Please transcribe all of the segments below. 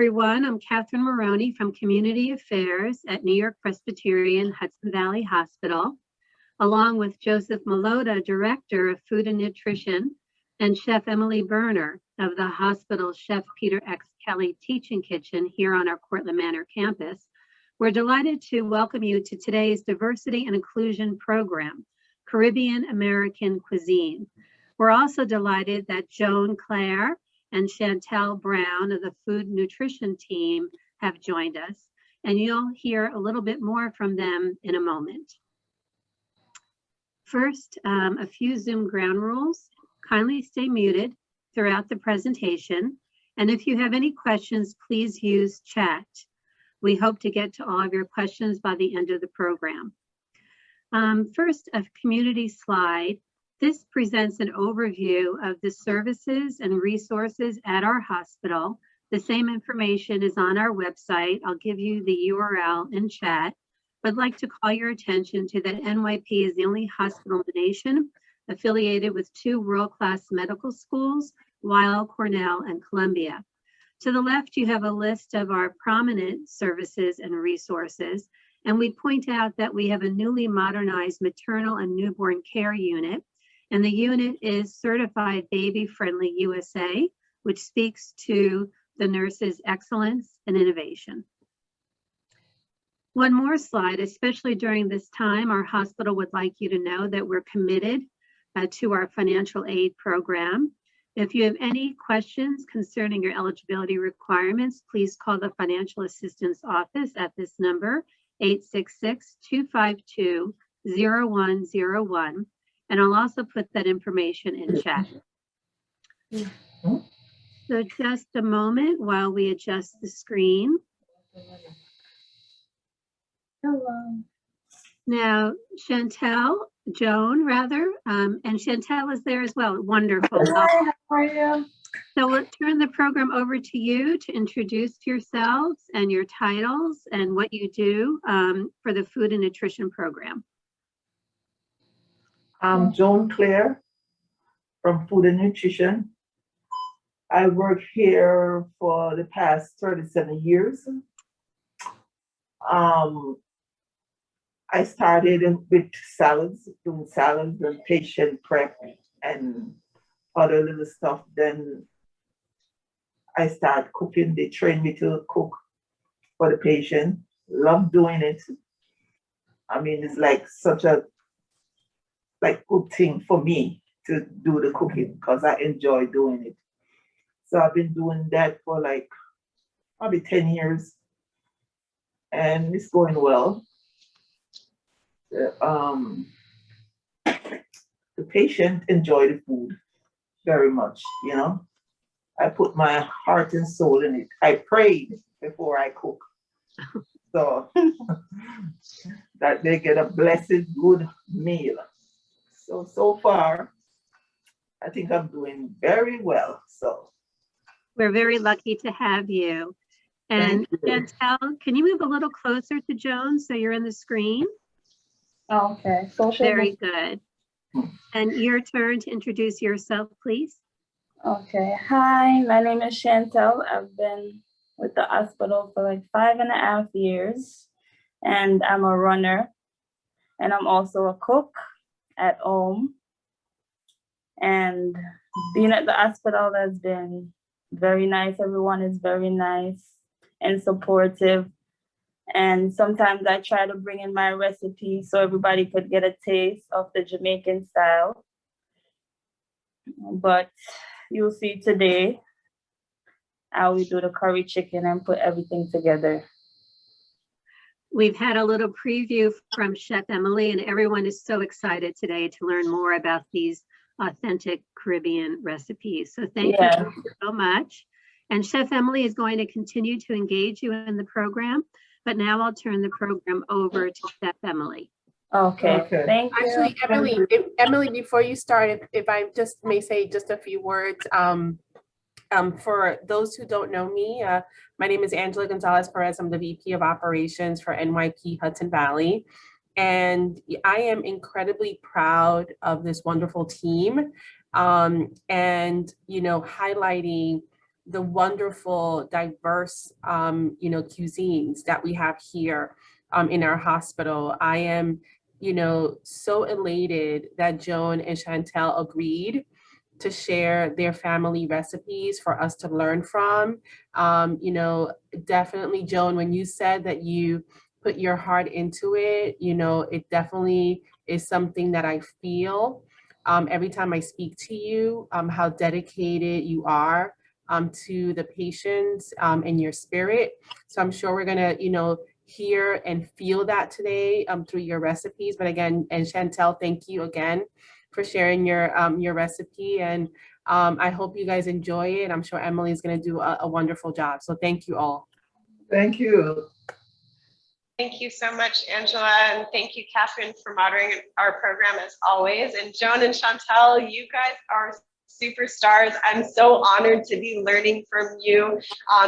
everyone. I'm Catherine Maroney from Community Affairs at New-York-Presbyterian Hudson Valley Hospital, along with Joseph Malota, Director of Food and Nutrition, and Chef Emily Berner of the hospital's Chef Peter X. Kelly Teaching Kitchen here on our Cortlandt Manor campus. We're delighted to welcome you to today's Diversity and Inclusion program, Caribbean American Cuisine. We're also delighted that Joan Claire and Chantelle Brown of the Food Nutrition team have joined us, and you'll hear a little bit more from them in a moment. First, a few Zoom ground rules. Kindly stay muted throughout the presentation, and if you have any questions, please use chat. We hope to get to all of your questions by the end of the program. First, a community slide. This presents an overview of the services and resources at our hospital. The same information is on our website. I'll give you the URL in chat, but I'd like to call your attention to that NYP is the only hospital in the nation affiliated with 2 world-class medical schools, Weill Cornell and Columbia. To the left, you have a list of our prominent services and resources, and we point out that we have a newly modernized maternal and newborn care unit, and the unit is Certified Baby Friendly USA, which speaks to the nurses' excellence and innovation. One more slide, especially during this time, our hospital would like you to know that we're committed to our financial aid program. If you have any questions concerning your eligibility requirements, please call the Financial Assistance Office at this number, 866-252-0101. And I'll also put that information in chat. So just a moment while we adjust the screen. Hello. Now, Joan, and Chantelle is there as well. Wonderful. Hi, how are you? So we'll turn the program over to you to introduce yourselves and your titles and what you do for the Food and Nutrition program. I'm Joan Claire from Food and Nutrition. I work here for the past 37 years. I started with salads, doing salads and patient prep and other little stuff. Then I started cooking. They trained me to cook for the patient. Love doing it. I mean, it's like such a good thing for me to do the cooking because I enjoy doing it. So I've been doing that for like probably 10 years and it's going well. The patient enjoy the food very much, you know. I put my heart and soul in it. I prayed before I cook. So that they get a blessed good meal. So far, I think I'm doing very well. So we're very lucky to have you. And Chantelle, can you move a little closer to Joan so you're in the screen? Okay. Very good. And your turn to introduce yourself, please. Okay. Hi, my name is Chantelle. I've been with the hospital for like 5.5 years, and I'm a runner, and I'm also a cook at home. And being at the hospital has been very nice. Everyone is very nice and supportive. And sometimes I try to bring in my recipe so everybody could get a taste of the Jamaican style. But you'll see today how we do the curry chicken and put everything together. We've had a little preview from Chef Emily, and everyone is so excited today to learn more about these authentic Caribbean recipes. So thank you so much. And Chef Emily is going to continue to engage you in the program, but now I'll turn the program over to Chef Emily. Okay. Thank you. Actually, Emily, before you start, if I just may say just a few words, for those who don't know me, my name is Angela Gonzalez-Perez. I'm the VP of Operations for NYP Hudson Valley. And I am incredibly proud of this wonderful team and, you know, highlighting the wonderful, diverse, cuisines that we have here in our hospital. I am, so elated that Joan and Chantelle agreed to share their family recipes for us to learn from. Definitely, Joan, when you said that you put your heart into it, it definitely is something that I feel every time I speak to you, how dedicated you are to the patients and your spirit. So I'm sure we're gonna, hear and feel that today through your recipes. But again, and Chantelle, thank you again for sharing your recipe. And I hope you guys enjoy it. I'm sure Emily is gonna do a wonderful job. So thank you all. Thank you. Thank you so much, Angela, and thank you, Catherine, for moderating our program as always. And Joan and Chantelle, you guys are superstars. I'm so honored to be learning from you.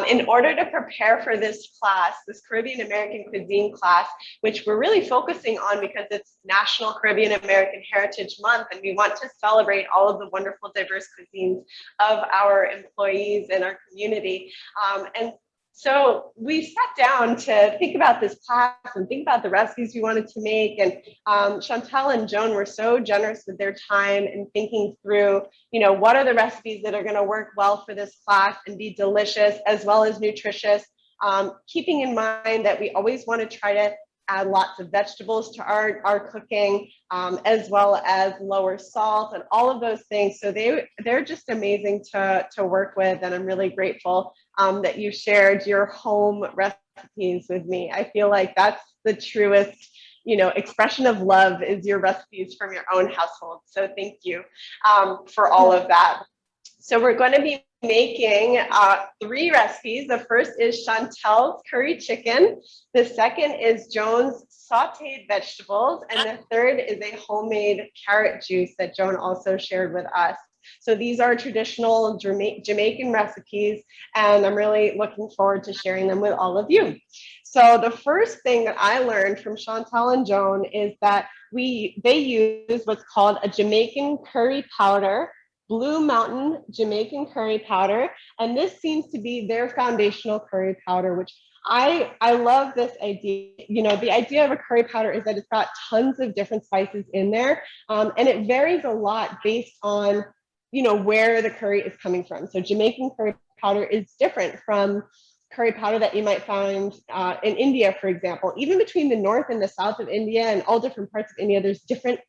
In order to prepare for this class, this Caribbean American cuisine class, which we're really focusing on because it's National Caribbean American Heritage Month, and we want to celebrate all of the wonderful diverse cuisines of our employees and our community. So we sat down to think about this class and think about the recipes we wanted to make. And Chantelle and Joan were so generous with their time and thinking through, what are the recipes that are going to work well for this class and be delicious as well as nutritious, keeping in mind that we always want to try to add lots of vegetables to our cooking, as well as lower salt and all of those things. So they're just amazing to work with, and I'm really grateful that you shared your home recipes with me. I feel like that's the truest, expression of love is your recipes from your own household. So thank you for all of that. So we're going to be making 3 recipes. The first is Chantelle's curry chicken. The second is Joan's sauteed vegetables. And the third is a homemade carrot juice that Joan also shared with us. So these are traditional Jamaican recipes, and I'm really looking forward to sharing them with all of you. So the first thing that I learned from Chantelle and Joan is that they use what's called a Jamaican curry powder, Blue Mountain Jamaican curry powder, and this seems to be their foundational curry powder, which I love this idea. The idea of a curry powder is that it's got tons of different spices in there, and it varies a lot based on where the curry is coming from. So Jamaican curry powder is different from curry powder that you might find in India, for example. Even between the north and the south of India and all different parts of India, there's different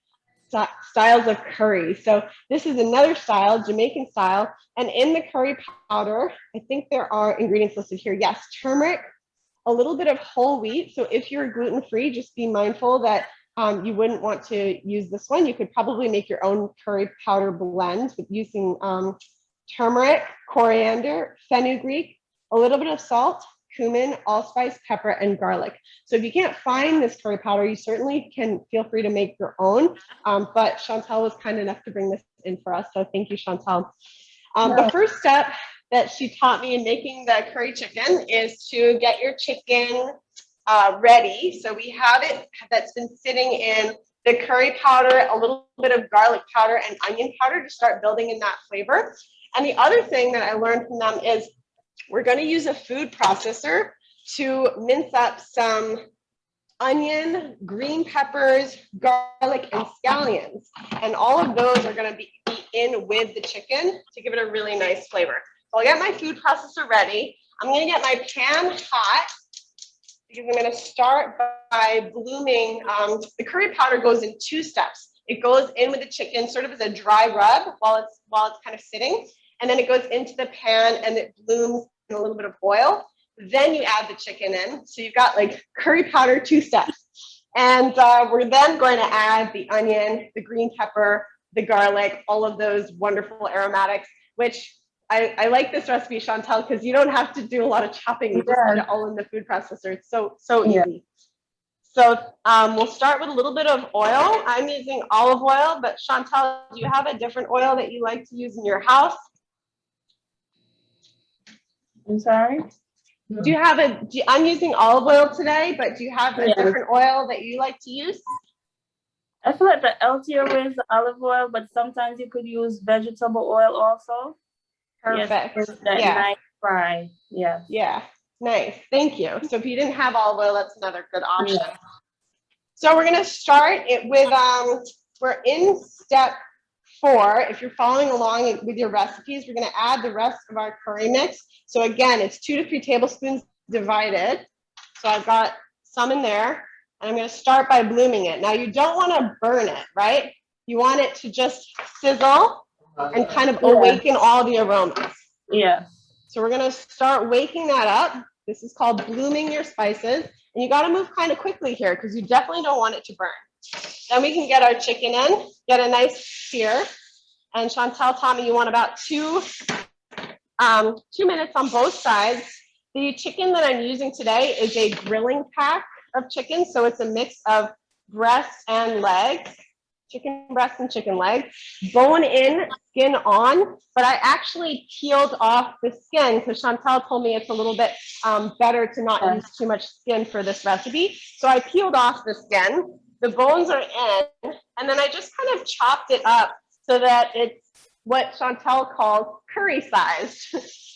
styles of curry. So this is another style, Jamaican style. And in the curry powder, I think there are ingredients listed here. Yes, turmeric, a little bit of whole wheat. So if you're gluten-free, just be mindful that you wouldn't want to use this one. You could probably make your own curry powder blend with using turmeric, coriander, fenugreek, a little bit of salt, cumin, allspice, pepper, and garlic. So if you can't find this curry powder, you certainly can feel free to make your own. But Chantelle was kind enough to bring this in for us. So thank you, Chantelle. The first step that she taught me in making the curry chicken is to get your chicken ready. So we have it that's been sitting in the curry powder, a little bit of garlic powder and onion powder to start building in that flavor. And the other thing that I learned from them is we're going to use a food processor to mince up some onion, green peppers, garlic, and scallions. And all of those are going to be in with the chicken to give it a really nice flavor. So I'll get my food processor ready. I'm going to get my pan hot because I'm going to start by blooming. The curry powder goes in 2 steps. It goes in with the chicken sort of as a dry rub while it's kind of sitting. And then it goes into the pan and it blooms in a little bit of oil. Then you add the chicken in. So you've got like curry powder 2 steps. And we're then going to add the onion, the green pepper, the garlic, all of those wonderful aromatics, which I like this recipe, Chantelle, because you don't have to do a lot of chopping. You just put it all in the food processor. It's so easy. So we'll start with a little bit of oil. I'm using olive oil, but Chantelle, do you have a different oil that you like to use in your house? I'm sorry? Do you have I'm using olive oil today, but do you have a different oil that you like to use? I feel like the healthier way is the olive oil, but sometimes you could use vegetable oil also. Perfect. Yes, that Yeah. nice fry. Yes. Yeah. Nice. Thank you. So if you didn't have olive oil, that's another good option. Yeah. So we're going to start it with, we're in step 4. If you're following along with your recipes, we're going to add the rest of our curry mix. So again, it's 2 to 3 tablespoons divided. So I've got some in there, and I'm going to start by blooming it. Now you don't want to burn it, right? You want it to just sizzle and kind of awaken all the aromas. Yeah. So we're going to start waking that up. This is called blooming your spices. And you got to move kind of quickly here because you definitely don't want it to burn. Then we can get our chicken in, get a nice sear. And Chantelle taught me you want about 2 minutes on both sides. The chicken that I'm using today is a grilling pack of chicken. So it's a mix of breast and legs, chicken breast and chicken leg, bone in, skin on. But I actually peeled off the skin because Chantelle told me it's a little bit better to not use too much skin for this recipe. So I peeled off the skin. The bones are in, and then I just kind of chopped it up so that it's what Chantelle calls curry sized.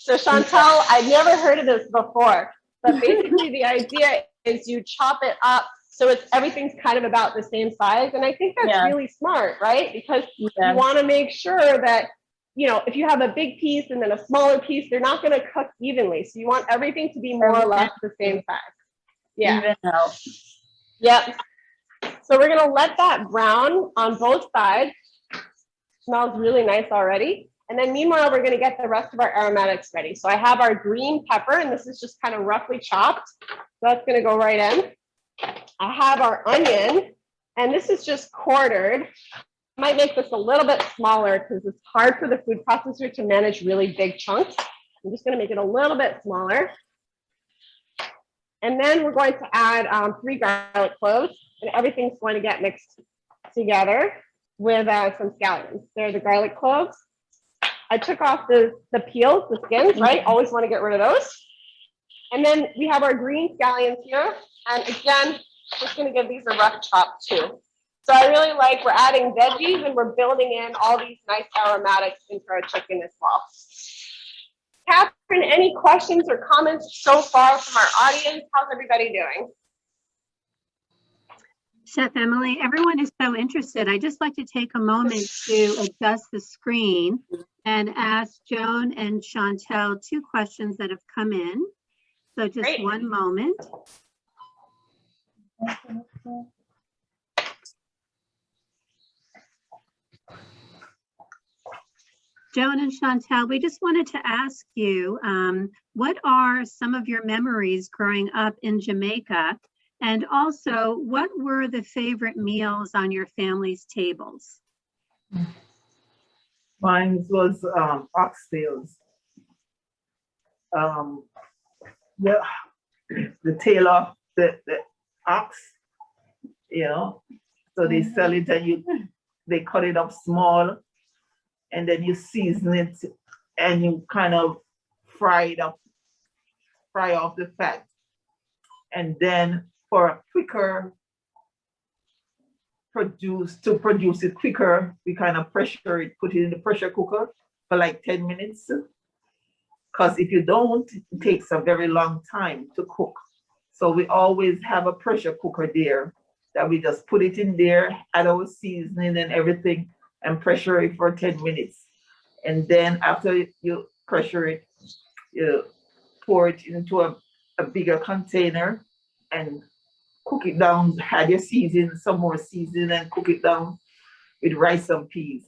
So Chantelle, I'd never heard of this before, but basically the idea is you chop it up so it's everything's kind of about the same size. And I think that's really smart, right? Because you want to make sure that, you know, if you have a big piece and then a smaller piece, they're not going to cook evenly. So you want everything to be more or less the same size. Yeah. Even out. Yep. So we're going to let that brown on both sides. Smells really nice already. And then meanwhile, we're going to get the rest of our aromatics ready. So I have our green pepper, and this is just kind of roughly chopped. So that's going to go right in. I have our onion, and this is just quartered. I might make this a little bit smaller because it's hard for the food processor to manage really big chunks. I'm just going to make it a little bit smaller. And then we're going to add 3 garlic cloves, and everything's going to get mixed together with some scallions. There are the garlic cloves. I took off the peels, the skins, right? Always want to get rid of those. And then we have our green scallions here. And again, just going to give these a rough chop too. So I really like, we're adding veggies and we're building in all these nice aromatics into our chicken as well. Catherine, any questions or comments so far from our audience? How's everybody doing? Chef Emily, everyone is so interested. I'd just like to take a moment to adjust the screen and ask Joan and Chantelle 2 questions that have come in. So just Great. one moment. Joan and Chantelle, we just wanted to ask you, what are some of your memories growing up in Jamaica? And also, what were the favorite meals on your family's tables? Mine was oxtails. The tail of the ox, you know. So they sell it and they cut it up small, and then you season it and you kind of fry off the fat. And then for a quicker to produce it quicker, we kind of pressure it, put it in the pressure cooker for like 10 minutes. Because if you don't, it takes a very long time to cook. So we always have a pressure cooker there that we just put it in there, add our seasoning and everything, and pressure it for 10 minutes. And then after you pressure it, you pour it into a bigger container and cook it down, add your seasoning, some more seasoning, and cook it down with rice and peas.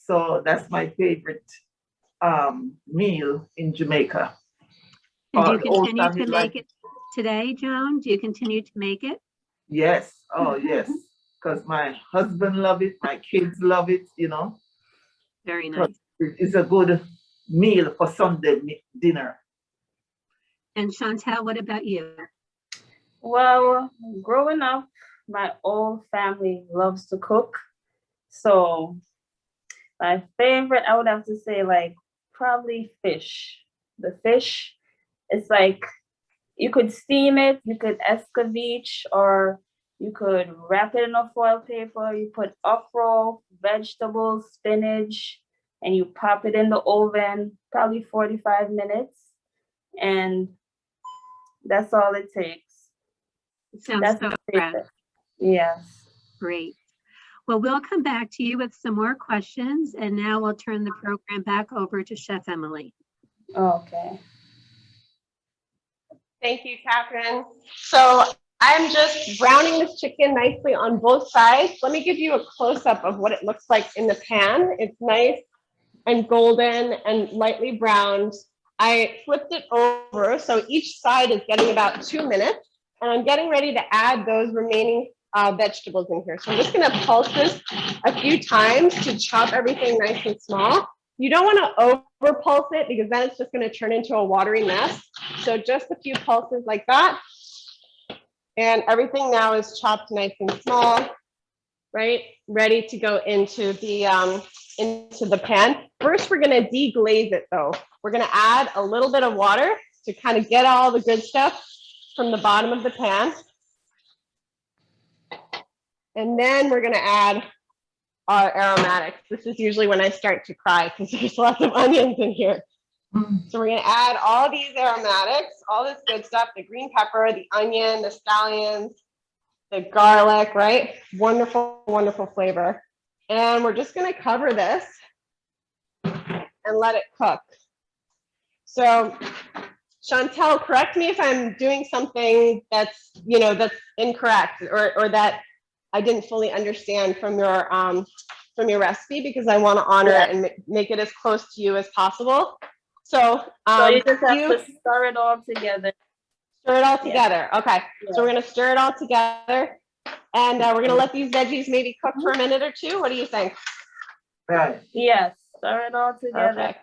So that's my favorite meal in Jamaica. And do you continue to make it today, Joan? Do you continue to make it? Yes. Oh, yes. Because my husband loves it, my kids love it, you know. Very nice. It's a good meal for Sunday dinner. And Chantelle, what about you? Well, growing up, my whole family loves to cook. So my favorite, I would have to say, like, probably fish. The fish, it's like you could steam it, you could escabeche, or you could wrap it in a foil paper. You put okra, vegetables, spinach, and you pop it in the oven, probably 45 minutes. And that's all it takes. It sounds That's so the fresh. basic. Yes. Great. Well, we'll come back to you with some more questions, and now we'll turn the program back over to Chef Emily. Okay. Thank you, Catherine. So I'm just browning this chicken nicely on both sides. Let me give you a close-up of what it looks like in the pan. It's nice and golden and lightly browned. I flipped it over, so each side is getting about 2 minutes, and I'm getting ready to add those remaining vegetables in here. So I'm just gonna pulse this a few times to chop everything nice and small. You don't wanna over pulse it because then it's just gonna turn into a watery mess. So just a few pulses like that. And everything now is chopped nice and small, right? Ready to go into the pan. First, we're gonna deglaze it though. We're gonna add a little bit of water to kind of get all the good stuff from the bottom of the pan. And then we're gonna add our aromatics. This is usually when I start to cry because there's lots of onions in here. So we're gonna add all these aromatics, all this good stuff, the green pepper, the onion, the scallions, the garlic, right? Wonderful, wonderful flavor. And we're just gonna cover this and let it cook. So Chantelle, correct me if I'm doing something that's, that's incorrect or that I didn't fully understand from your recipe, because I want to honor it and make it as close to you as possible. So You just have to stir it all together. Stir it all together. Yeah. Okay. Yeah. So we're going to stir it all together, and we're going to let these veggies maybe cook for a minute or two. What do you think? Right. Yes, stir it all together. Perfect.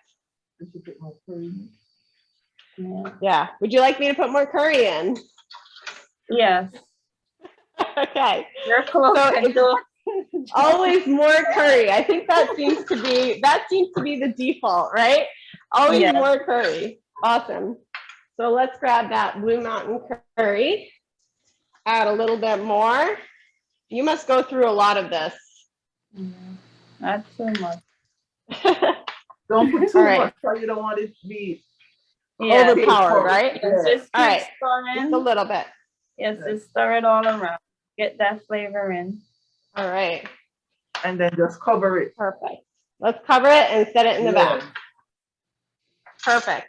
Yeah. Yeah. Would you like me to put more curry in? Yes. Okay. You're close. So it's always more curry. I think that seems to be the default, right? Always more curry. Awesome. So let's grab that Blue Mountain curry. Add a little bit more. You must go through a lot of this. Not too much. Don't put too much, so you don't want it to be overpowered, right? Yes, just keep All right. stirring. Just a little bit. Yes, just stir it all around. Get that flavor in. All right. And then just cover it. Perfect. Let's cover it and set it in the back. Perfect.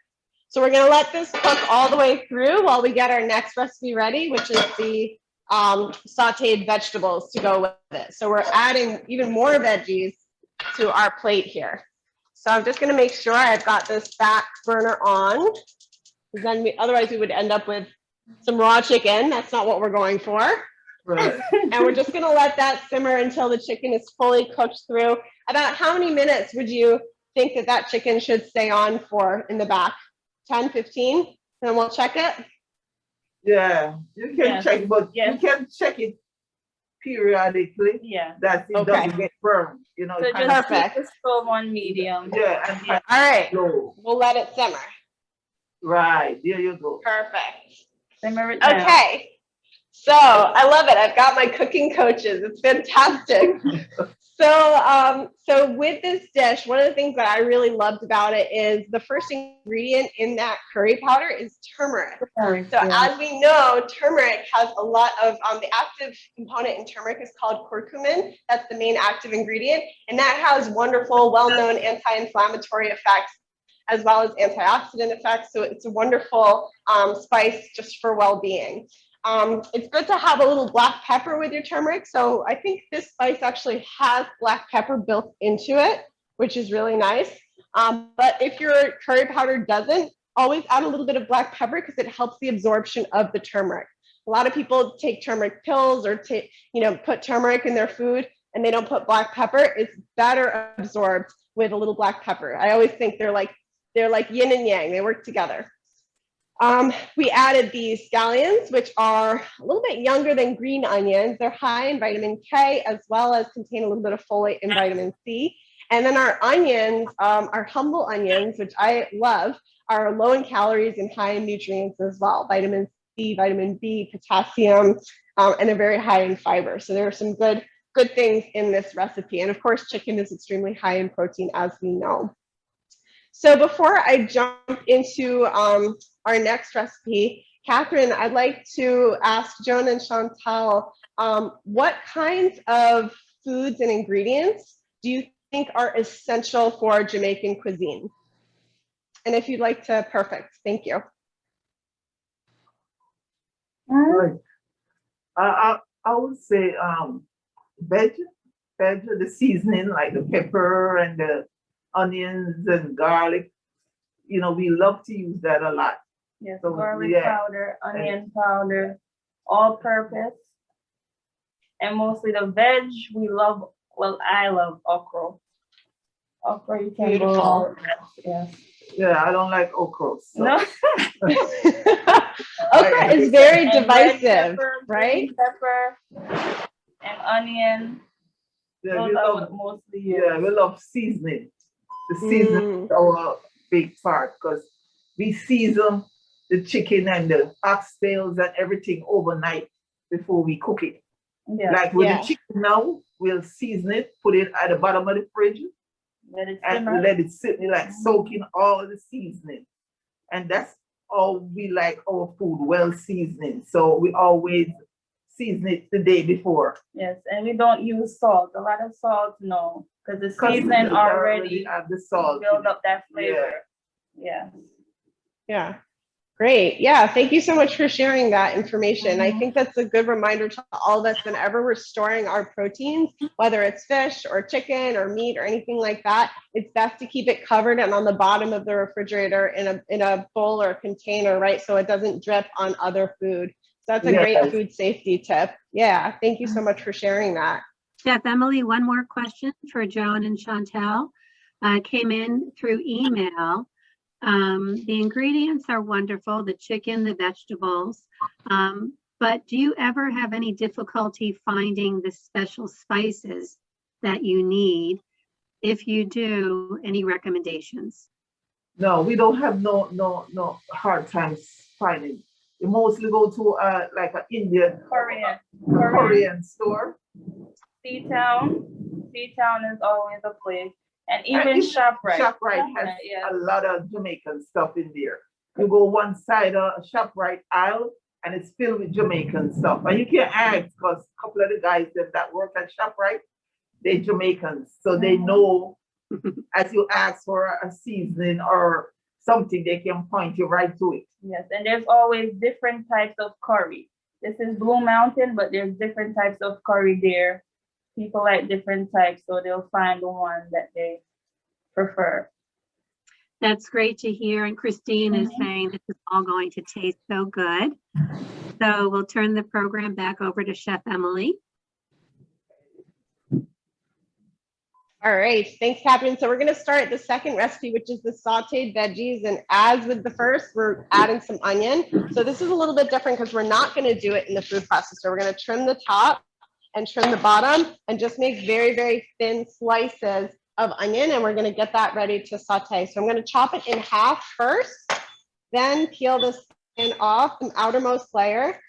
So we're going to let this cook all the way through while we get our next recipe ready, which is the sauteed vegetables to go with it. So we're adding even more veggies to our plate here. So I'm just going to make sure I've got this back burner on, because then otherwise we would end up with some raw chicken. That's not what we're going for. Right. And we're just going to let that simmer until the chicken is fully cooked through. About how many minutes would you think that chicken should stay on for in the back? 10, 15? And then we'll check it? Yeah, you can check, but you can check it periodically. Yeah. That it doesn't get burned. So it kind just of, keep the stove on medium. yeah, and kind All right. of low. We'll let it simmer. Right, there you go. Perfect. Simmer it down. Okay. So I love it. I've got my cooking coaches. It's fantastic. So with this dish, one of the things that I really loved about it is the first ingredient in that curry powder is turmeric. So as we know, turmeric has a lot of, the active component in turmeric is called curcumin. That's the main active ingredient. And that has wonderful, well-known anti-inflammatory effects as well as antioxidant effects. So it's a wonderful spice just for well-being. It's good to have a little black pepper with your turmeric. So I think this spice actually has black pepper built into it, which is really nice. But if your curry powder doesn't, always add a little bit of black pepper because it helps the absorption of the turmeric. A lot of people take turmeric pills or put turmeric in their food and they don't put black pepper. It's better absorbed with a little black pepper. I always think they're like yin and yang. They work together. We added these scallions, which are a little bit younger than green onions. They're high in vitamin K, as well as contain a little bit of folate and vitamin C. And then our onions, our humble onions, which I love, are low in calories and high in nutrients as well. Vitamin C, vitamin B, potassium, and they're very high in fiber. So there are some good good things in this recipe. And of course, chicken is extremely high in protein, as we know. So before I jump into our next recipe, Catherine, I'd like to ask Joan and Chantelle, what kinds of foods and ingredients do you think are essential for Jamaican cuisine? And if you'd like to, perfect, thank you. Right. I would say veg, the seasoning, like the pepper and the onions and garlic. You know, we love to use that a lot. Yes, So, garlic yeah. powder, onion powder, all purpose. And mostly the veg, we love, well, I love okra. Okra, you can Beautiful. go, yes. Yeah, I don't like okra. So. No. Okra is very And red divisive, pepper, right? green pepper, and onion. Yeah, Those we I love, would mostly use. yeah, we love seasoning. The seasoning is our big part because we season the chicken and the oxtails and everything overnight before we cook it. Yeah. Like with Yeah. the chicken now, we'll season it, put it at the bottom of the fridge, Let it and simmer. let it sit, like soaking all the seasoning. And that's all we like our food, well seasoning. So we always season it the day before. Yes, and we don't use salt. A lot of salt, no, because the 'Cause seasoning we already have the salt. build in up that it. flavor. Yeah. Yeah, great. Yeah, thank you so much for sharing that information. I Mhm. think that's a good reminder to all of us whenever we're storing our proteins, whether it's fish or chicken or meat or anything like that, it's best to keep it covered and on the bottom of the refrigerator in a bowl or container, right? So it doesn't drip on other food. So that's a great Yes. food safety tip. Yeah, thank you so much for sharing that. Chef Emily, one more question for Joan and Chantelle. Came in through email. The ingredients are wonderful, the chicken, the vegetables. But do you ever have any difficulty finding the special spices that you need? If you do, any recommendations? No, we don't have no hard times finding. We mostly go to like an Indian Korean store. Seatown is always a place, and even And ShopRite. ShopRite has yeah. a lot of Jamaican stuff in there. You go one side of a ShopRite aisle and it's filled with Jamaican stuff. And you can ask because a couple of the guys that work at ShopRite, they're Jamaicans. So they know as you ask for a seasoning or something, they can point you right to it. Yes, and there's always different types of curry. This is Blue Mountain, but there's different types of curry there. People like different types, so they'll find the one that they prefer. That's great to hear. And Christine is saying this is all going to taste so good. So we'll turn the program back over to Chef Emily. All right, thanks, Catherine. So we're gonna start the second recipe, which is the sauteed veggies. And as with the first, we're adding some onion. So this is a little bit different because we're not gonna do it in the food processor. We're gonna trim the top and trim the bottom and just make very, very thin slices of onion. And we're gonna get that ready to saute. So I'm gonna chop it in half first, then peel the skin off the outermost layer.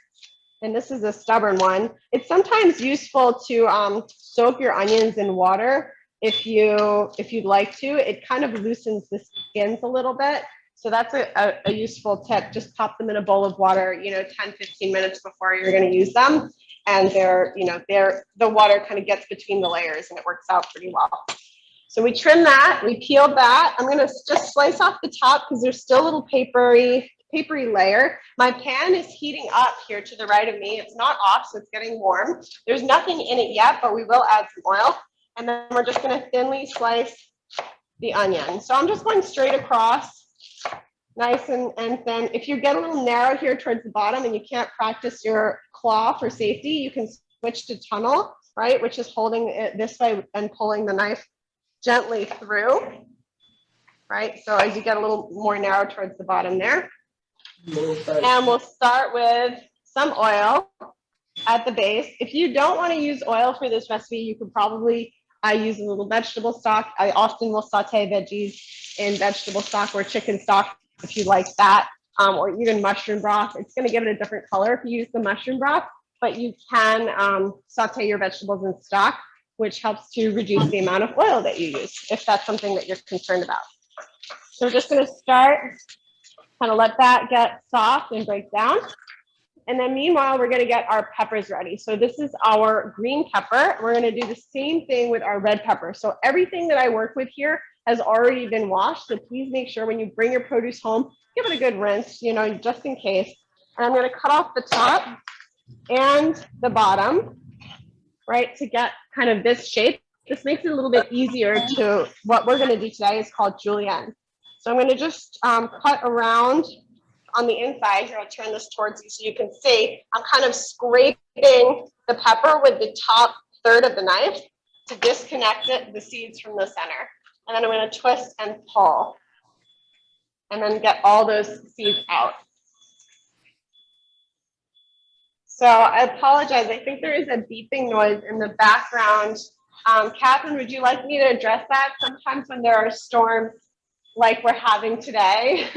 And this is a stubborn one. It's sometimes useful to soak your onions in water if you'd like to. It kind of loosens the skins a little bit. So that's a useful tip. Just pop them in a bowl of water, 10, 15 minutes before you're gonna use them. And the water kind of gets between the layers and it works out pretty well. So we trim that, we peeled that. I'm gonna just slice off the top because there's still a little papery layer. My pan is heating up here to the right of me. It's not off, so it's getting warm. There's nothing in it yet, but we will add some oil. And then we're just gonna thinly slice the onion. So I'm just going straight across, nice and thin. If you get a little narrow here towards the bottom and you can't practice your claw for safety, you can switch to tunnel, right? Which is holding it this way and pulling the knife gently through, right? So as you get a little more narrow towards the bottom there. And we'll start with some oil at the base. If you don't want to use oil for this recipe, you could probably use a little vegetable stock. I often will saute veggies in vegetable stock or chicken stock if you like that, or even mushroom broth. It's going to give it a different color if you use the mushroom broth, but you can saute your vegetables in stock, which helps to reduce the amount of oil that you use, if that's something that you're concerned about. So we're just gonna start, kind of let that get soft and break down. And then meanwhile, we're gonna get our peppers ready. So this is our green pepper. We're gonna do the same thing with our red pepper. So everything that I work with here has already been washed. So please make sure when you bring your produce home, give it a good rinse, you know, just in case. And I'm gonna cut off the top and the bottom, right, to get kind of this shape. This makes it a little bit easier to, what we're gonna do today is called Julienne. So I'm gonna just cut around on the inside here. I'll turn this towards you so you can see. I'm kind of scraping the pepper with the top third of the knife to disconnect the seeds from the center. And then I'm gonna twist and pull and then get all those seeds out. So I apologize. I think there is a beeping noise in the background. Catherine, would you like me to address that? Sometimes when there are storms like we're having today,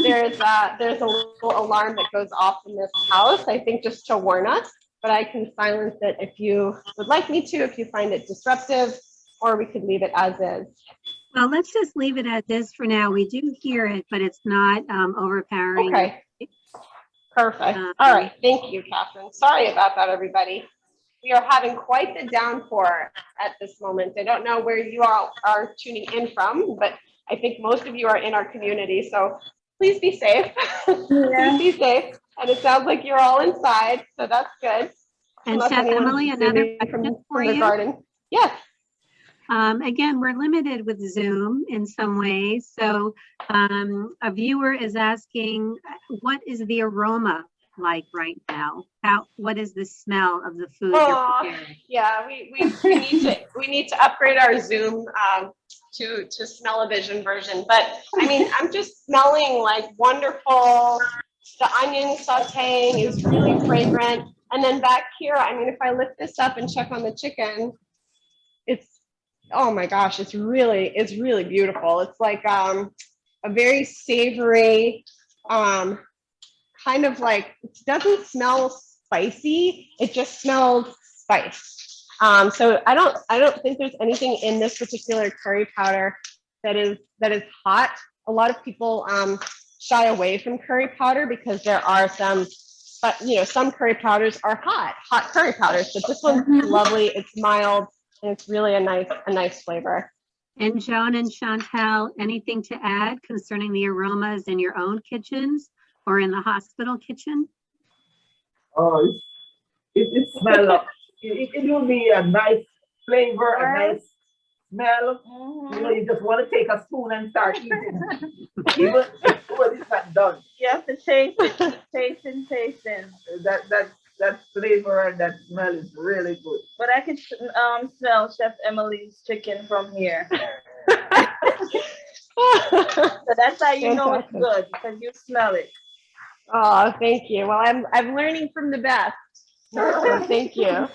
there's a little alarm that goes off in this house, I think just to warn us, but I can silence it if you would like me to, if you find it disruptive, or we could leave it as is. Well, let's just leave it as is for now. We do hear it, but it's not overpowering. Okay. Perfect. All right. Thank you, Catherine. Sorry about that, everybody. We are having quite the downpour at this moment. I don't know where you all are tuning in from, but I think most of you are in our community. So please be safe. Please be safe. And it sounds like you're all inside, so that's good. And Chef Emily, another question for you. Garden. Yes. Again, we're limited with Zoom in some ways. So a viewer is asking, what is the aroma like right now? What is the smell of the food you're preparing? Yeah, we need to upgrade our Zoom to smell-o-vision version. But I mean, I'm just smelling like wonderful. The onion sauteing is really fragrant. And then back here, I mean, if I lift this up and check on the chicken, it's, oh my gosh, it's really beautiful. It's like a very savory, kind of like, it doesn't smell spicy, it just smells spice. So I don't think there's anything in this particular curry powder that is hot. A lot of people shy away from curry powder because there are some, but you know, some curry powders are hot curry powders, but this one's lovely, it's mild, and it's really a nice flavor. And Joan and Chantelle, anything to add concerning the aromas in your own kitchens or in the hospital kitchen? Oh, it smells. It will be a nice flavor, a nice smell. You know, you just want to take a spoon and start eating. Even when it's not done. You have to taste it, tasting. That flavor and that smell is really good. But I can smell Chef Emily's chicken from here. So that's how you know it's good, because you smell it. Oh, thank you. Well, I'm learning from the best. So thank you.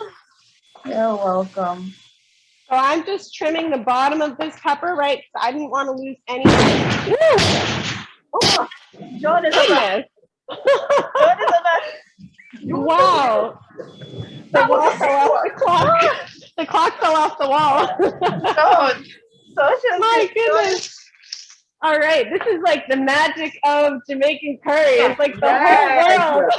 You're welcome. So I'm just trimming the bottom of this pepper, right? So I didn't want to lose any. Oh, John is a Wow. The wall fell off the clock. The clock fell off the wall. My goodness. All right, this is like the magic of Jamaican curry. It's like the whole world.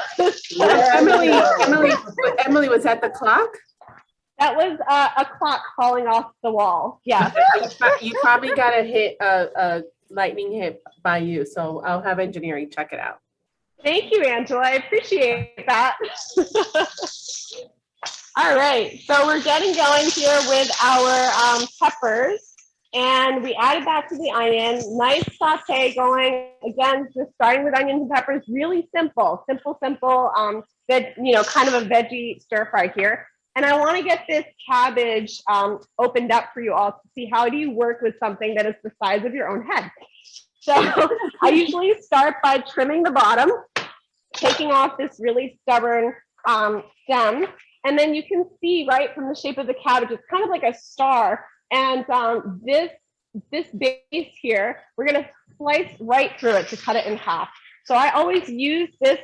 Emily, was that the clock? That was a clock falling off the wall. Yeah. You probably got a lightning hit by you, so I'll have engineering check it out. Thank you, Angela. I appreciate that. All right, so we're getting going here with our peppers, and we added that to the onion. Nice saute going. Again, just starting with onions and peppers. Really simple. Kind of a veggie stir fry here. And I want to get this cabbage opened up for you all to see how do you work with something that is the size of your own head. So I usually start by trimming the bottom, taking off this really stubborn stem. And then you can see right from the shape of the cabbage, it's kind of like a star. And this base here, we're gonna slice right through it to cut it in half. So I always use this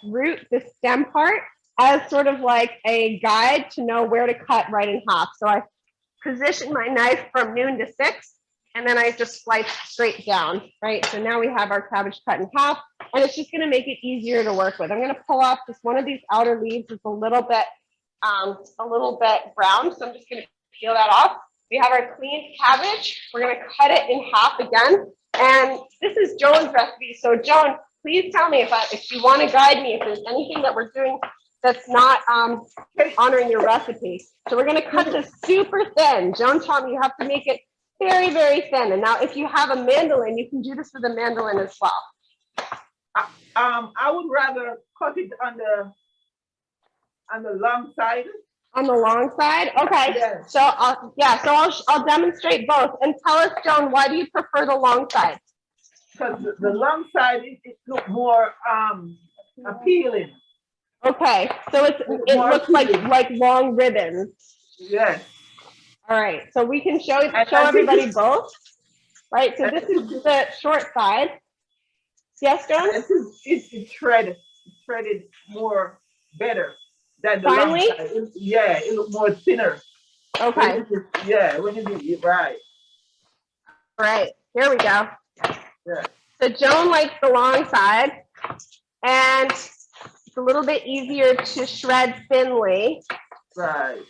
root, this stem part, as sort of like a guide to know where to cut right in half. So I position my knife from noon to 6, and then I just slice straight down, right? So now we have our cabbage cut in half, and it's just gonna make it easier to work with. I'm gonna pull off just one of these outer leaves. It's a little bit brown, so I'm just gonna peel that off. We have our cleaned cabbage. We're gonna cut it in half again. And this is Joan's recipe. So Joan, please tell me if you wanna guide me, if there's anything that we're doing that's not honoring your recipe. So we're gonna cut this super thin. Joan taught me you have to make it very, very thin. And now if you have a mandolin, you can do this with a mandolin as well. I would rather cut it on the long side. On the long side? Okay. Yes. So I'll demonstrate both. And tell us, Joan, why do you prefer the long side? Because the long side, it looks more appealing. Okay, so it looks like long ribbons. Yes. All right, so we can show And everybody both. Right, so this is the short side. Yes, Joan? It's shredded more better than the Finally? long side. Yeah, it looks more thinner. Okay. When you do it right. All right, here we go. Yeah. So Joan likes the long side, and it's a little bit easier to shred thinly. Right.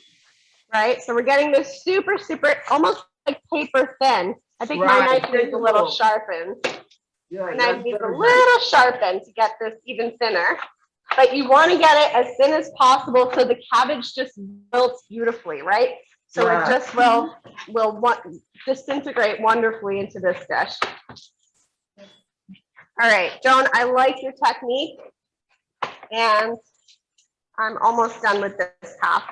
Right, so we're getting this super, almost like paper thin. I think my Right. knife needs a little sharpened. Yeah. My that's knife needs a very little sharpened to get this even thinner. But you want to get it as thin as possible so the cabbage just wilts beautifully, right? So Right. it just will disintegrate wonderfully into this dish. All right, Joan, I like your technique, and I'm almost done with this half.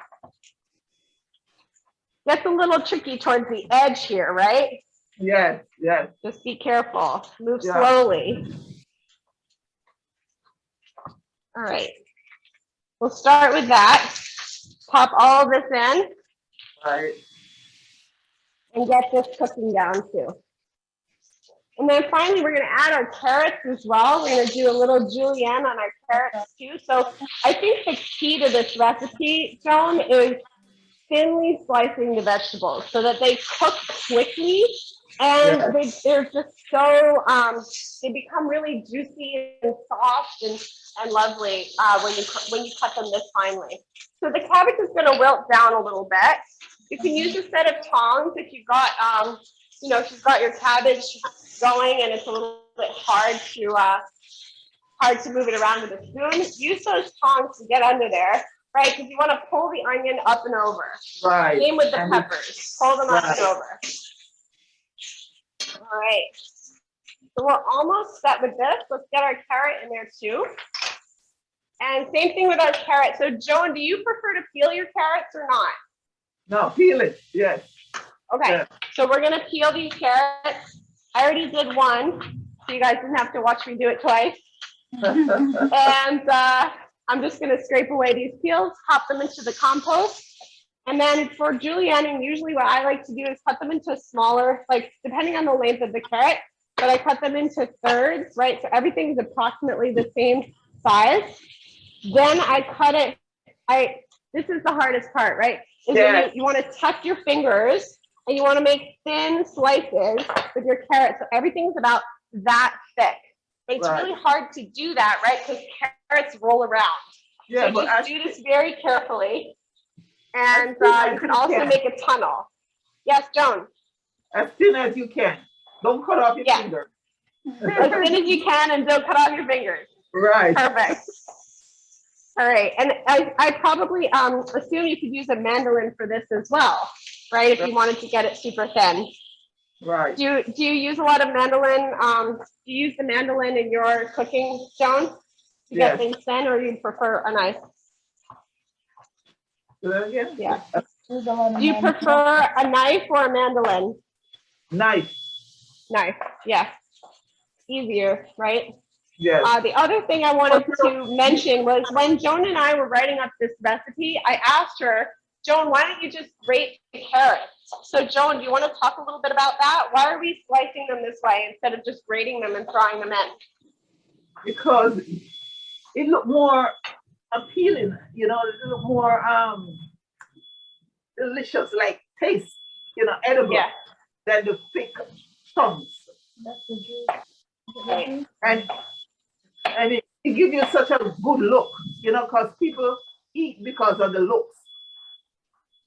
Gets a little tricky towards the edge here, right? Yes. Just be careful. Move Yeah. slowly. All right. We'll start with that. Pop all this in Right. and get this cooking down too. And then finally, we're going to add our carrots as well. We're going to do a little julienne on our carrots too. So I think the key to this recipe, Joan, is thinly slicing the vegetables so that they cook quickly, and they're just so they become really juicy and soft and lovely when you cut them this finely. So the cabbage is going to wilt down a little bit. You can use a set of tongs if you've got if you've got your cabbage going and it's a little bit hard to move it around with a spoon. Use those tongs to get under there. Right, because you want to pull the onion up and over. Right. Same with the peppers. Pull them up and over. All right. So we're almost set with this. Let's get our carrot in there too. And same thing with our carrot. So Joan, do you prefer to peel your carrots or not? No, peel it. Yes. Okay. Yeah. So we're going to peel these carrots. I already did one, so you guys didn't have to watch me do it twice. And I'm just going to scrape away these peels, pop them into the compost. And then for julienne, and usually what I like to do is cut them into smaller, like depending on the length of the carrot, but I cut them into thirds, right? So everything's approximately the same size. Then I cut it, this is the hardest part, right? Is when you want to tuck your fingers and you want to make thin slices with your carrot. So everything's about that thick. But it's really hard to do that, right? Because carrots roll around. Yeah, so but just do this very carefully. And you can also make a tunnel. Yes, Joan? As thin as you can. Don't cut off your finger. As thin as you can and don't cut off your fingers. Right. Perfect. All right. And I probably assume you could use a mandolin for this as well, right? If you wanted to get it super thin. Right. Do you use a lot of mandolin? Do you use the mandolin in your cooking, Joan, to get things thin, or you prefer a knife? Yeah. Do you prefer a knife or a mandolin? Knife. Knife. Yeah. Easier, right? Yes. The other thing I wanted to mention was when Joan and I were writing up this recipe, I asked her, Joan, why don't you just grate the carrots? So Joan, do you want to talk a little bit about that? Why are we slicing them this way instead of just grating them and throwing them in? Because it looked more appealing, you know, a little more delicious, like taste, you know, edible Yeah. than the thick chunks. That's the juice. Right. And it gives you such a good look, you know, because people eat because of the looks.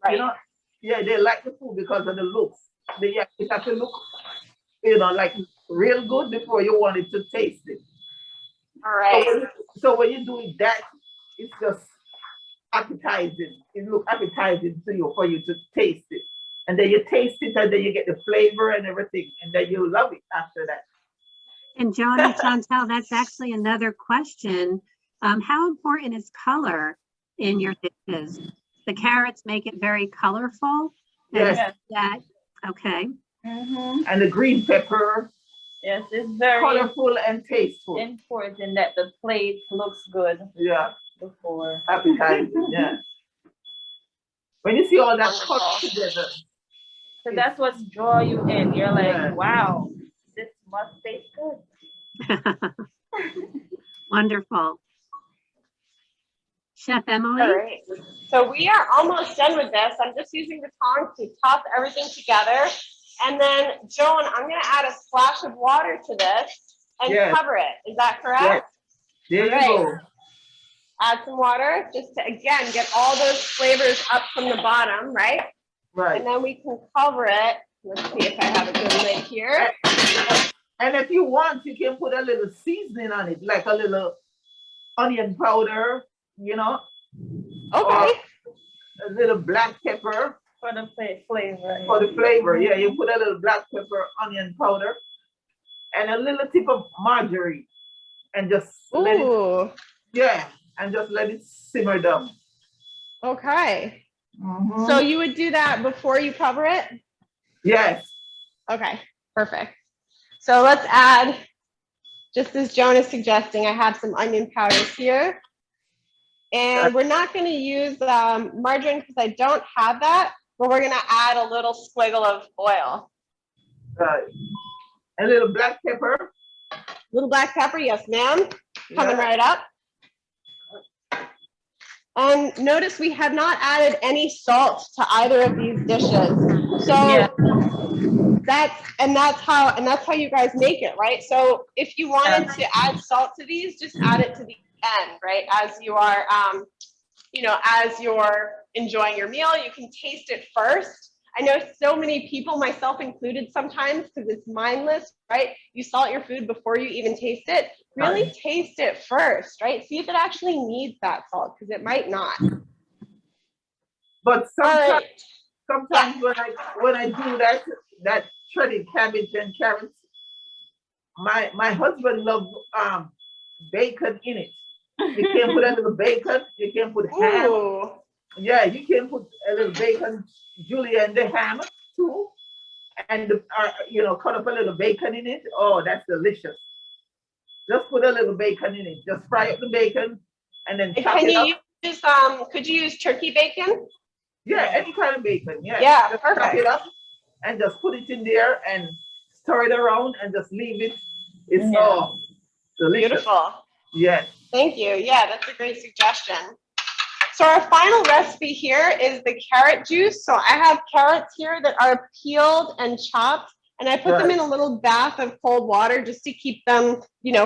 Right. You know, yeah, they like the food because of the looks. It have to look, you know, like real good before you want it to taste it. All right. So when you do that, it's just appetizing. It looks appetizing to you for you to taste it. And then you taste it and then you get the flavor and everything. And then you love it after that. And Joan and Chantelle, that's actually another question. How important is color in your dishes? The carrots make it very colorful. Yes. That, okay. Mm-hmm. And the green pepper. Yes, it's very colorful and tasteful. important that the plate looks good. Yeah. Before. Appetizing, yeah. When you see all that Wonderful. color together. So that's what's draw you in. You're like, Yeah. wow, this must taste good. Wonderful. Chef Emily? All right. So we are almost done with this. I'm just using the tongs to toss everything together. And then, Joan, I'm going to add a splash of water to this and Yes. cover it. Is that correct? There Right. you go. Add some water just to, again, get all those flavors up from the bottom, right? Right. And then we can cover it. Let's see if I have a good lid here. And if you want, you can put a little seasoning on it, like a little onion powder, you know, Okay. a little black pepper For the flavor. for the flavor. Yeah, you put a little black pepper, onion powder, and a little tip of margarine, and just let it, Ooh. and just let it simmer down. Okay. Mhm. So you would do that before you cover it? Yes. Okay, perfect. So let's add, just as Joan is suggesting, I have some onion powders here. And we're not going to use margarine because I don't have that, but we're going to add a little squiggle of oil. Right. A little black pepper. Little black pepper, yes, ma'am. Coming Yeah. right up. And notice we have not added any salt to either of these dishes. So Yeah. that's how you guys make it, right? So if you wanted to add salt to these, just add it to the end, right? As you are, as you're enjoying your meal, you can taste it first. I know so many people, myself included sometimes, because it's mindless, right? You salt your food before you even taste it. Really taste it first, right? See if it actually needs that salt, because it might not. But All sometimes when I do that shredded cabbage and carrots, my husband loves bacon in it. You can put a little bacon. You can put ham. Ooh. Yeah, you can put a little bacon, Julienne, the ham too, and cut up a little bacon in it. Oh, that's delicious. Just put a little bacon in it. Just fry up the bacon and then chop Can it up. you use could you use turkey bacon? Yeah, any kind of bacon. Yeah. Yeah, just perfect. chop it up and just put it in there and stir it around and just leave it. It's all delicious. Beautiful. Yes. Thank you. Yeah, that's a great suggestion. So our final recipe here is the carrot juice. So I have carrots here that are peeled and chopped, and I put them in a little bath of cold water just to keep them,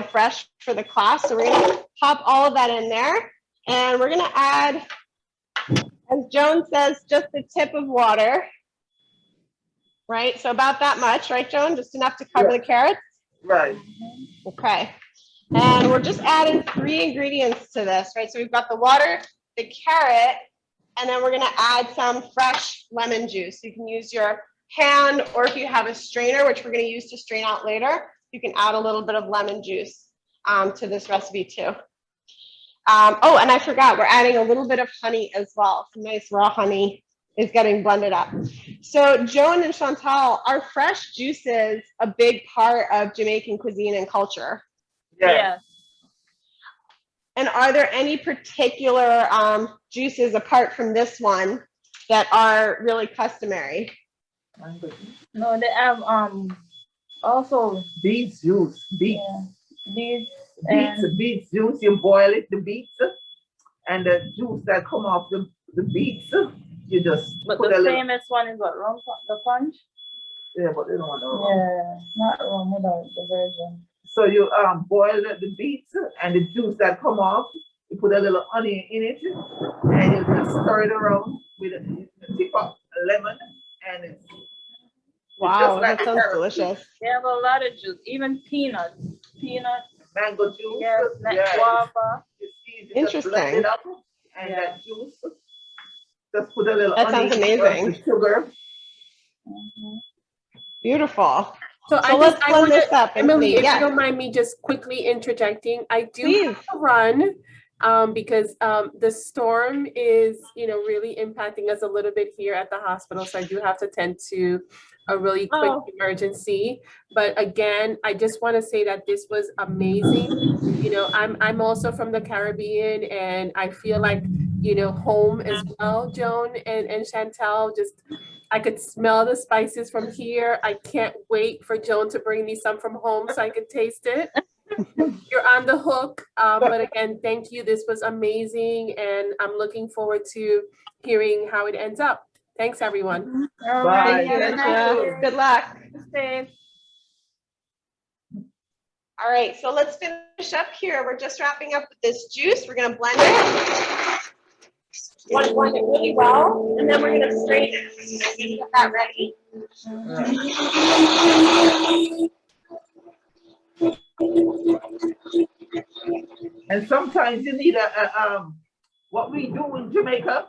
fresh for the class. So we're going to pop all of that in there, and we're going to add, as Joan says, just the tip of water, right? So about that much, right, Joan? Just enough to cover the carrots? Right. Okay. And we're just adding 3 ingredients to this, right? So we've got the water, the carrot, and then we're going to add some fresh lemon juice. You can use your hand, or if you have a strainer, which we're going to use to strain out later, you can add a little bit of lemon juice to this recipe too. Oh, and I forgot, we're adding a little bit of honey as well. Some nice raw honey is getting blended up. So Joan and Chantelle, are fresh juices a big part of Jamaican cuisine and culture? Yeah. And are there any particular juices apart from this one that are really customary? No, they have also Beets juice. Beets. beets and Beets juice. You boil it, the beets, and the juice that come off the beets, you just But put the a little, famous one is what, the punch? yeah, but they don't want to. Yeah, not rum, without the version. So you boil the beets and the juice that come off, you put a little onion in it, and you just stir it around with a tip of lemon, and it's Wow, like that sounds carrot delicious. They have a lot of juice, even peanuts, mango juice. yes, Yeah, guava. it's easy. Just blend Interesting. it up, and that juice, just put a little That sounds onion, amazing. sugar. Mhm. Beautiful. So So let's I blend wanna- this up. and Emily, see. if you Yes, don't mind me just quickly interjecting, I do please. have to run because the storm is, really impacting us a little bit here at the hospital. So I do have to tend to a really quick Oh. emergency. But again, I just want to say that this was amazing. I'm also from the Caribbean, and I feel like, home as well, Joan and Chantelle. Just I could smell the spices from here. I can't wait for Joan to bring me some from home so I can taste it. You're on the hook. But again, thank you. This was amazing. And I'm looking forward to hearing how it ends up. Thanks, everyone. All Bye. right, Thank you, have a nice Angela. day. Good luck. Stay. All right, so let's finish up here. We're just wrapping up with this juice. We're gonna blend it. Want to blend it really well, and then we're gonna strain it. Get that ready. And sometimes you need what we do in Jamaica,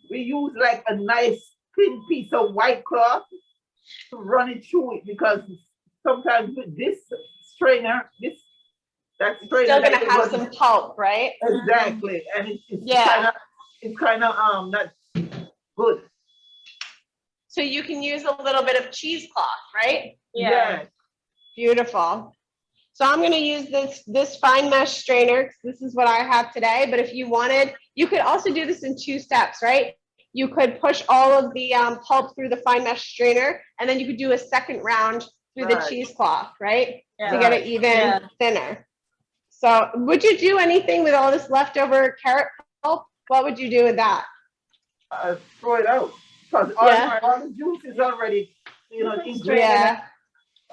we use like a nice thin piece of white cloth to run it through it, because sometimes with this strainer, that strainer. Still gonna that have was- some pulp, right? Exactly, and it's Yeah. kind of not good. So you can use a little bit of cheesecloth, right? Yeah. Beautiful. So I'm going to use this fine mesh strainer, 'cause this is what I have today. But if you wanted, you could also do this in 2 steps, right? You could push all of the pulp through the fine mesh strainer, and then you could do a second round through the Right. cheesecloth, right? Yeah. To get it even Yeah. thinner. So would you do anything with all this leftover carrot pulp? What would you do with that? Throw it out, because Yeah. all the juice is already, Yeah.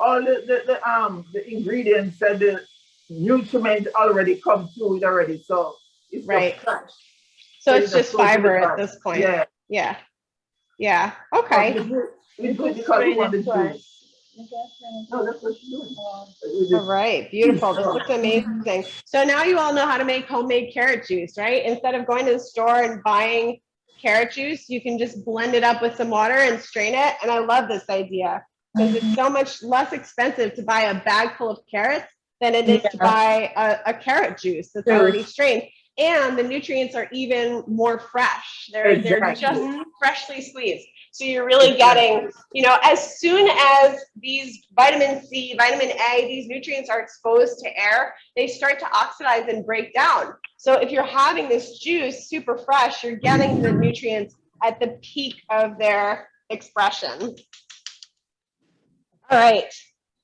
all the ingredients and the nutrients already come through it already, so it's Right. just trash. So you it's just just throw it in the fiber at trash. this point. Yeah. Yeah. Yeah. Okay. We do it because we want the juice. No, that's what you're doing. We All just- right, beautiful. This looks amazing. So now you all know how to make homemade carrot juice, right? Instead of going to the store and buying carrot juice, you can just blend it up with some water and strain it. And I love this idea because it's so much less expensive to buy a bag full of carrots than it is to Yeah. buy a carrot juice that's True. already strained. And the nutrients are even more fresh. They're Exactly. just freshly squeezed. So you're really getting, as soon as these vitamin C, vitamin A, these nutrients are exposed to air, they start to oxidize and break down. So if you're having this juice super fresh, you're getting the nutrients at the peak of their expression. All right.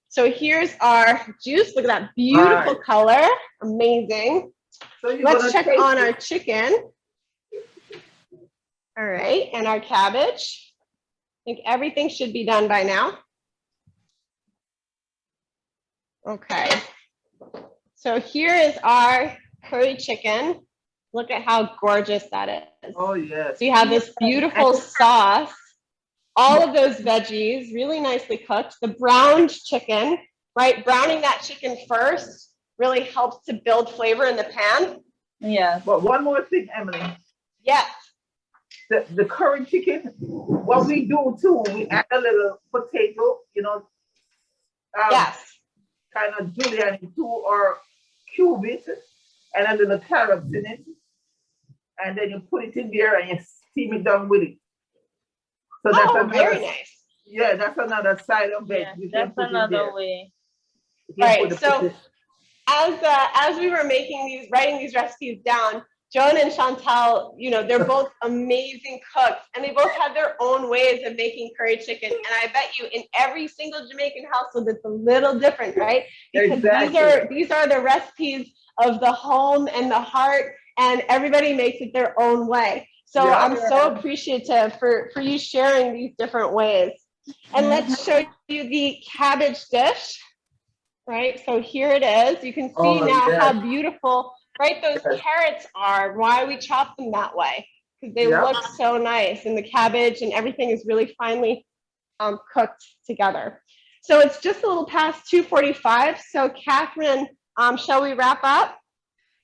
So here's our juice. Look at that beautiful color. Amazing. So you're Let's gonna check taste on it. our chicken. All right, and our cabbage. I think everything should be done by now. Okay. So here is our curry chicken. Look at how gorgeous that is. Oh, yes. So you have this beautiful sauce, all of those veggies, really nicely cooked. The browned chicken, right? Browning that chicken first really helps to build flavor in the pan. Yeah. But one more thing, Emily, Yes. the curry chicken, what we do too, we add a little potato, Yes. kind of julienne too, or cube it, and a little carrots in it, and then you put it in there and you steam it down with it. So that's Oh, very another, nice. yeah, that's another side of it. Yeah, You can that's put it another there. way. You can Right, put the so- potato- As we were writing these recipes down, Joan and Chantelle, they're both amazing cooks, and they both have their own ways of making curry chicken. And I bet you in every single Jamaican household, it's a little different, right? Because Exactly. these are the recipes of the home and the heart and everybody makes it their own way. So Yeah. I'm so appreciative for you sharing these different ways. And let's show you the cabbage dish, right? So here it is. You can see Oh, now yes. how beautiful, right, those Yes. carrots are, why we chop them that way, because they Yeah. look so nice, and the cabbage and everything is really finely cooked together. So it's just a little past 2:45. So Catherine, shall we wrap up?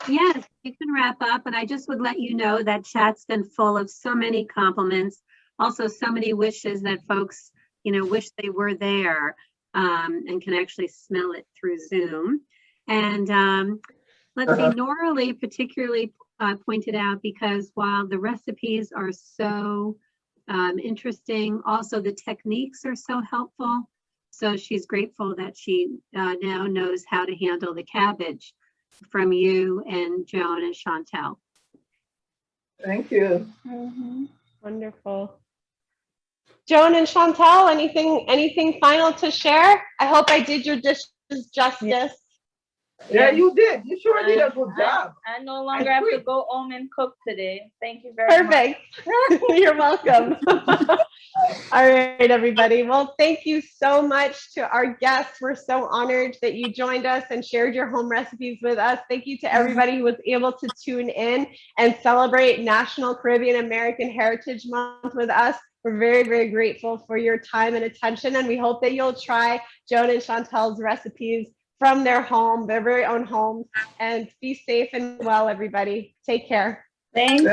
Yes, you can wrap up, and I just would let you know that chat's been full of so many compliments, also so many wishes that folks, wish they were there and can actually smell it through Zoom. And let's see, Noralee particularly pointed out, because while the recipes are so interesting, also the techniques are so helpful. So she's grateful that she now knows how to handle the cabbage from you and Joan and Chantelle. Thank you. Wonderful. Joan and Chantelle, anything final to share? I hope I did your dishes justice. Yeah, you did. You sure did a good job. I no longer have to go home and cook today. Thank you very much. Perfect. You're welcome. All right, everybody. Well, thank you so much to our guests. We're so honored that you joined us and shared your home recipes with us. Thank you to everybody who was able to tune in and celebrate National Caribbean American Heritage Month with us. We're very, very grateful for your time and attention, and we hope that you'll try Joan and Chantelle's recipes from their home, their very own homes, and be safe and well, everybody. Take care. Thank you.